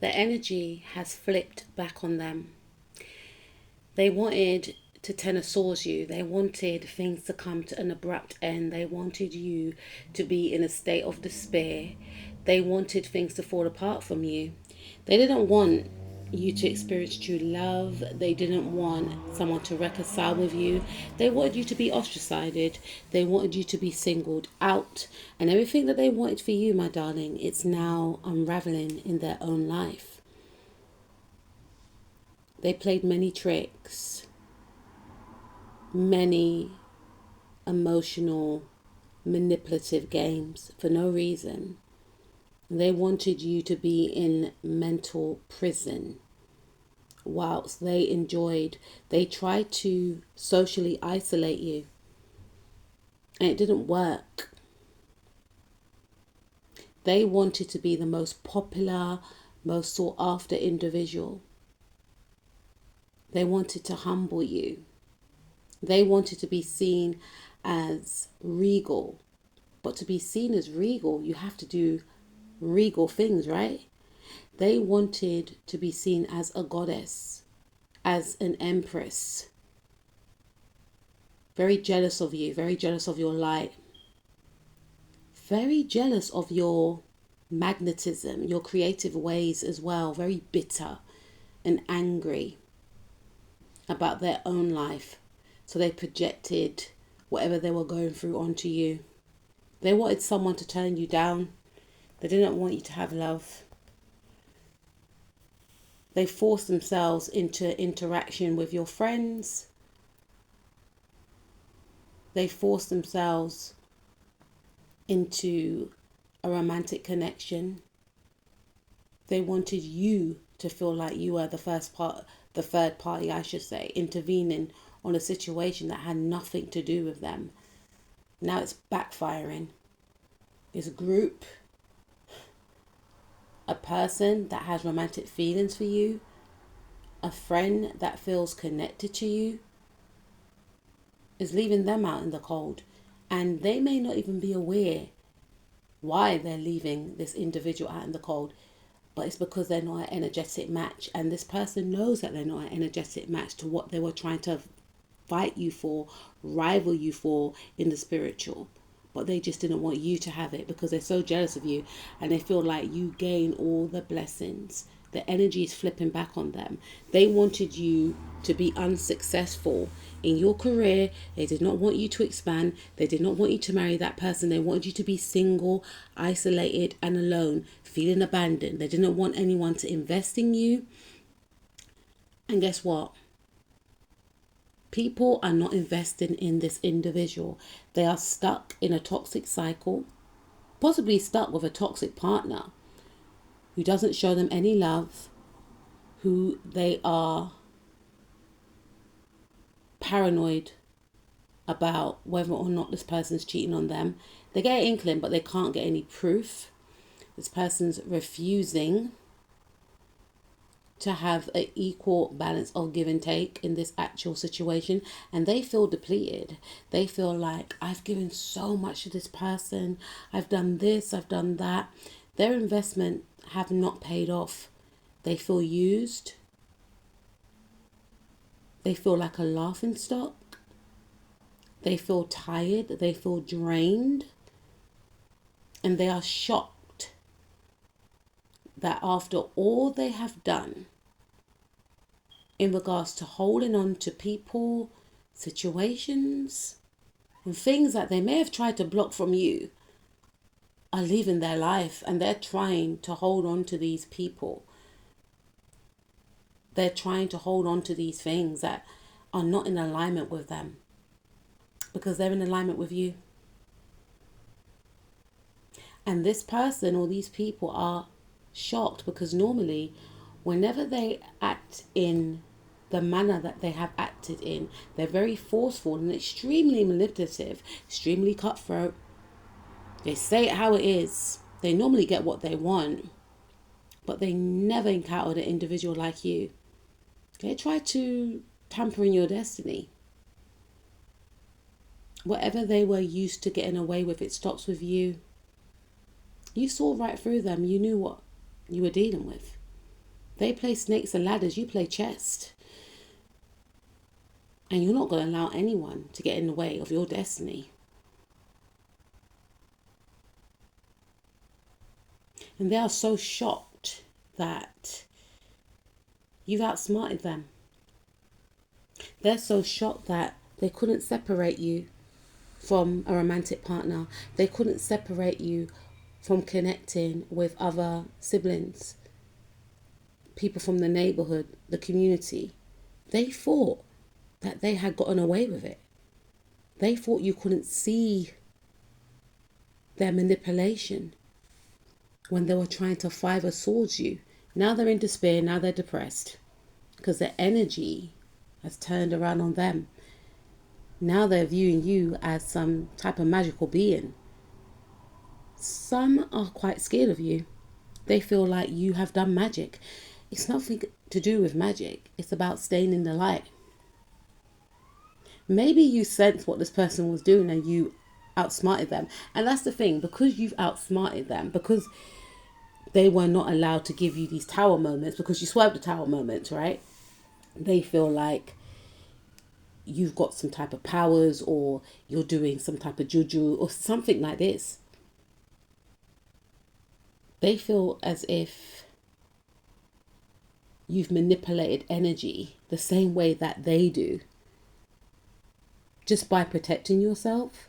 The energy has flipped back on them. They wanted to ten of swords you. They wanted things to come to an abrupt end. They wanted you to be in a state of despair. They wanted things to fall apart from you. They didn't want you to experience true love. They didn't want someone to reconcile with you. They wanted you to be ostracized. They wanted you to be singled out. And everything that they wanted for you, my darling, it's now unraveling in their own life. They played many tricks, many emotional, manipulative games for no reason. They wanted you to be in mental prison whilst they tried to socially isolate you. And it didn't work. They wanted to be the most popular, most sought after individual. They wanted to humble you. They wanted to be seen as regal. But to be seen as regal, you have to do regal things, right? They wanted to be seen as a goddess, as an empress. Very jealous of you, very jealous of your light. Very jealous of your magnetism, your creative ways as well. Very bitter and angry about their own life. So they projected whatever they were going through onto you. They wanted someone to turn you down. They didn't want you to have love. They forced themselves into interaction with your friends. They forced themselves into a romantic connection. They wanted you to feel like you were the third party, I should say, intervening on a situation that had nothing to do with them. Now it's backfiring. It's a group, a person that has romantic feelings for you, a friend that feels connected to you, is leaving them out in the cold. And they may not even be aware why they're leaving this individual out in the cold. But it's because they're not an energetic match. And this person knows that they're not an energetic match to what they were trying to fight you for, rival you for in the spiritual. But they just didn't want you to have it because they're so jealous of you. And they feel like you gain all the blessings. The energy is flipping back on them. They wanted you to be unsuccessful in your career. They did not want you to expand. They did not want you to marry that person. They wanted you to be single, isolated, and alone, feeling abandoned. They didn't want anyone to invest in you. And guess what? People are not investing in this individual. They are stuck in a toxic cycle, possibly stuck with a toxic partner who doesn't show them any love, who they are paranoid about whether or not this person's cheating on them. They get an inkling, but they can't get any proof. This person's refusing to have an equal balance of give and take in this actual situation, and they feel depleted. They feel like, I've given so much to this person, I've done this, I've done that. Their investment have not paid off. They feel used. They feel like a laughing stock. They feel tired. They feel drained. And they are shocked that after all they have done in regards to holding on to people, situations, and things that they may have tried to block from you, are leaving their life, and they're trying to hold on to these people. They're trying to hold on to these things that are not in alignment with them because they're in alignment with you. And this person or these people are shocked because normally whenever they act in the manner that they have acted in, they're very forceful and extremely manipulative, extremely cutthroat. They say it how it is. They normally get what they want, but they never encountered an individual like you. They try to tamper in your destiny. Whatever they were used to getting away with, it stops with you. You saw right through them. You knew what you were dealing with. They play snakes and ladders, you play chess. And you're not going to allow anyone to get in the way of your destiny. And they are so shocked that you've outsmarted them. They're so shocked that they couldn't separate you from a romantic partner. They couldn't separate you from connecting with other siblings, people from the neighborhood, the community. They thought that they had gotten away with it. They thought you couldn't see their manipulation when they were trying to five swords you. Now they're in despair, now they're depressed because their energy has turned around on them. Now they're viewing you as some type of magical being. Some are quite scared of you. They feel like you have done magic. It's nothing to do with magic. It's about staying in the light. Maybe you sensed what this person was doing and you outsmarted them. And that's the thing, because you've outsmarted them, because they were not allowed to give you these tower moments, because you swerved the tower moments, right? They feel like you've got some type of powers, or you're doing some type of juju or something like this. They feel as if you've manipulated energy the same way that they do, just by protecting yourself.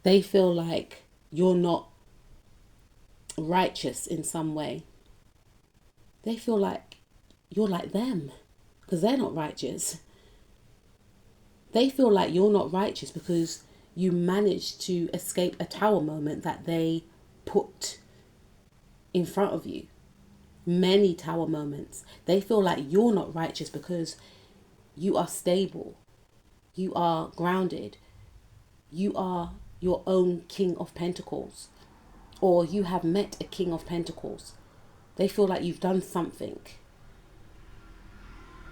They feel like you're not righteous in some way. They feel like you're like them because they're not righteous. They feel like you're not righteous because you managed to escape a tower moment that they put in front of you. Many tower moments. They feel like you're not righteous because you are stable. You are grounded. You are your own King of Pentacles. Or you have met a King of Pentacles. They feel like you've done something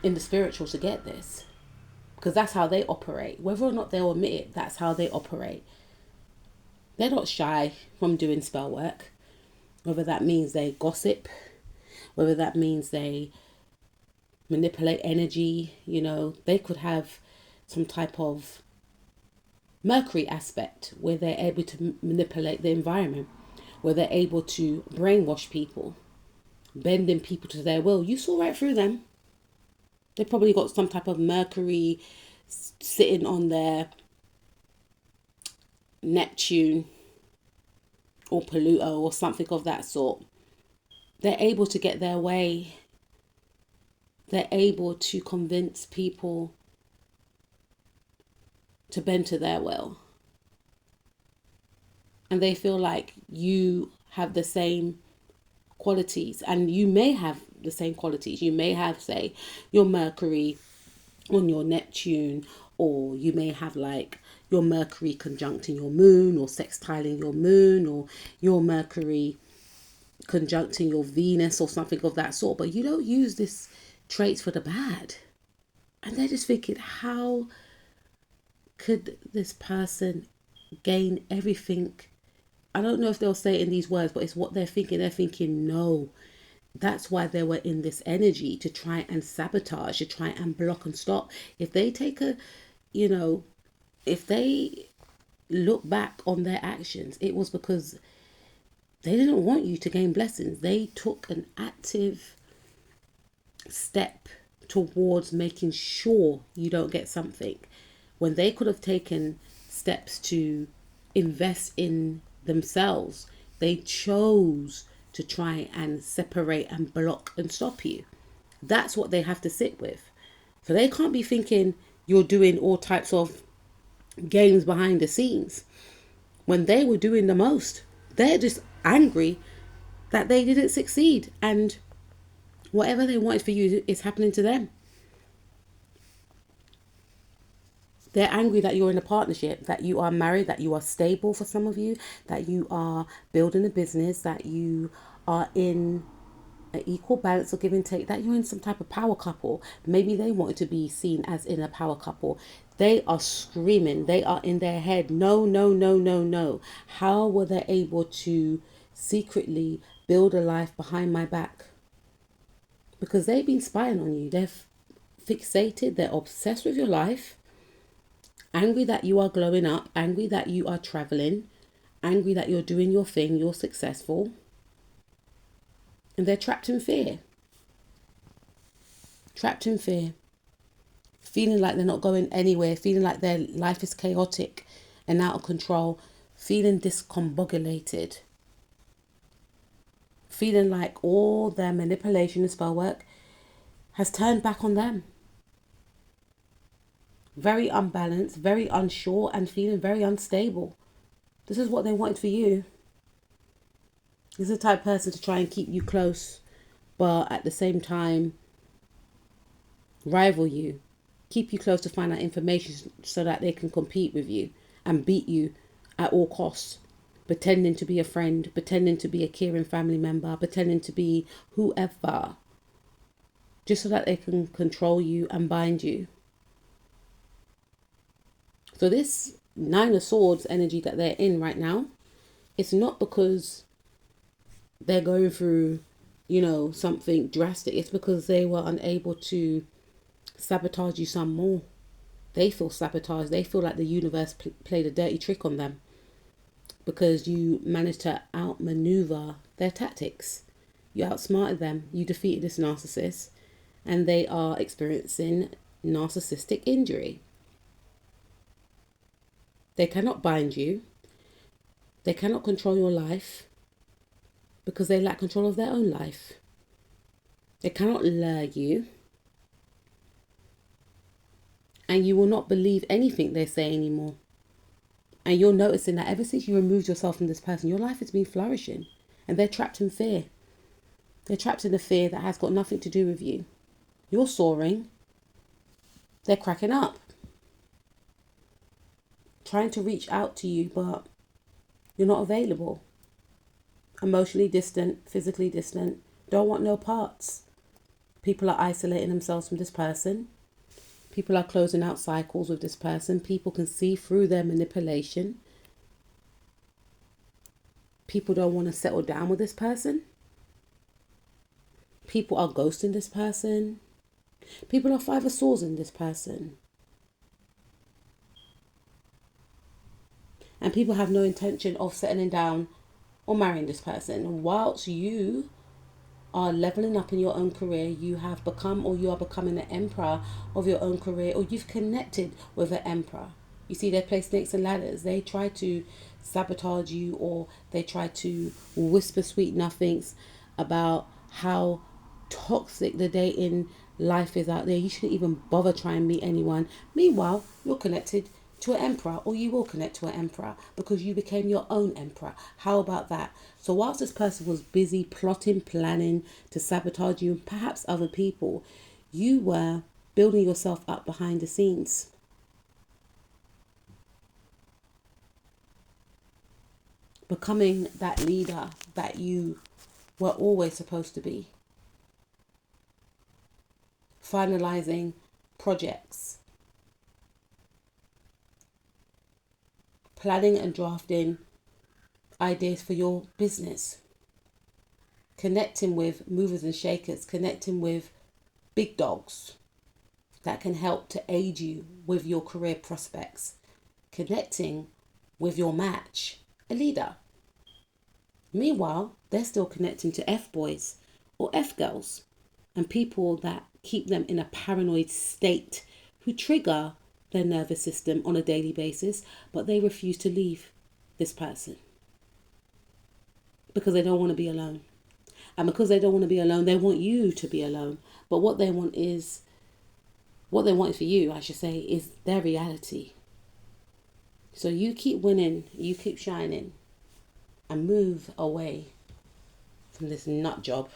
in the spiritual to get this. Because that's how they operate. Whether or not they'll admit it, that's how they operate. They're not shy from doing spell work. Whether that means they gossip, whether that means they manipulate energy, they could have some type of Mercury aspect where they're able to manipulate the environment, where they're able to brainwash people, bending people to their will. You saw right through them. They probably got some type of Mercury sitting on their Neptune or Pluto or something of that sort. They're able to get their way. They're able to convince people to bend to their will. And they feel like you have the same qualities, and you may have the same qualities. You may have, say, your Mercury on your Neptune, or you may have like your Mercury conjuncting your moon, or sextiling your moon, or your Mercury conjuncting your Venus or something of that sort. But you don't use this traits for the bad. And they're just thinking, how could this person gain everything? I don't know if they'll say it in these words, but it's what they're thinking. They're thinking, no. That's why they were in this energy, to try and sabotage, to try and block and stop. If they take if they look back on their actions, it was because they didn't want you to gain blessings. They took an active step towards making sure you don't get something, when they could have taken steps to invest in themselves. They chose to try and separate and block and stop you. That's what they have to sit with. So they can't be thinking you're doing all types of games behind the scenes when they were doing the most. They're just angry that they didn't succeed, and whatever they wanted for you is happening to them. They're angry that you're in a partnership, that you are married, that you are stable for some of you, that you are building a business, that you are in an equal balance of give and take, that you're in some type of power couple. Maybe they wanted to be seen as in a power couple. They are screaming. They are in their head. No, no, no, no, no. How were they able to secretly build a life behind my back. Because they've been spying on you. They're fixated. They're obsessed with your life. Angry that you are glowing up. Angry that you are traveling. Angry that you're doing your thing. You're successful. And they're trapped in fear. Trapped in fear. Feeling like they're not going anywhere. Feeling like their life is chaotic and out of control. Feeling discombobulated. Feeling like all their manipulation and spell work has turned back on them. Very unbalanced, very unsure, and feeling very unstable. This is what they wanted for you. This is the type of person to try and keep you close, but at the same time, rival you. Keep you close to find out information so that they can compete with you and beat you at all costs. Pretending to be a friend, pretending to be a caring family member, pretending to be whoever. Just so that they can control you and bind you. So this Nine of Swords energy that they're in right now, it's not because they're going through, something drastic. It's because they were unable to sabotage you some more. They feel sabotaged. They feel like the universe played a dirty trick on them because you managed to outmaneuver their tactics. You outsmarted them. You defeated this narcissist, and they are experiencing narcissistic injury. They cannot bind you. They cannot control your life because they lack control of their own life. They cannot lure you. And you will not believe anything they say anymore. And you're noticing that ever since you removed yourself from this person, your life has been flourishing. And they're trapped in fear. They're trapped in the fear that has got nothing to do with you. You're soaring. They're cracking up. Trying to reach out to you, but you're not available. Emotionally distant, physically distant. Don't want no parts. People are isolating themselves from this person. People are closing out cycles with this person. People can see through their manipulation. People don't want to settle down with this person. People are ghosting this person. People are Five of Swords in this person. And people have no intention of settling down or marrying this person. Whilst you are leveling up in your own career, you have become or you are becoming an emperor of your own career, or you've connected with an emperor. You see, they play snakes and ladders. They try to sabotage you, or they try to whisper sweet nothings about how toxic the dating life is out there. You shouldn't even bother trying to meet anyone. Meanwhile, you're connected to an emperor, or you will connect to an emperor because you became your own emperor. How about that? So whilst this person was busy plotting, planning to sabotage you and perhaps other people, you were building yourself up behind the scenes. Becoming that leader that you were always supposed to be. Finalizing projects. Planning and drafting ideas for your business. Connecting with movers and shakers. Connecting with big dogs that can help to aid you with your career prospects. Connecting with your match, a leader. Meanwhile, they're still connecting to F-boys or F-girls and people that keep them in a paranoid state, who trigger their nervous system on a daily basis, but they refuse to leave this person because they don't want to be alone. And because they don't want to be alone, they want you to be alone. But what they want for you, I should say, is their reality. So you keep winning, you keep shining, and move away from this nut job.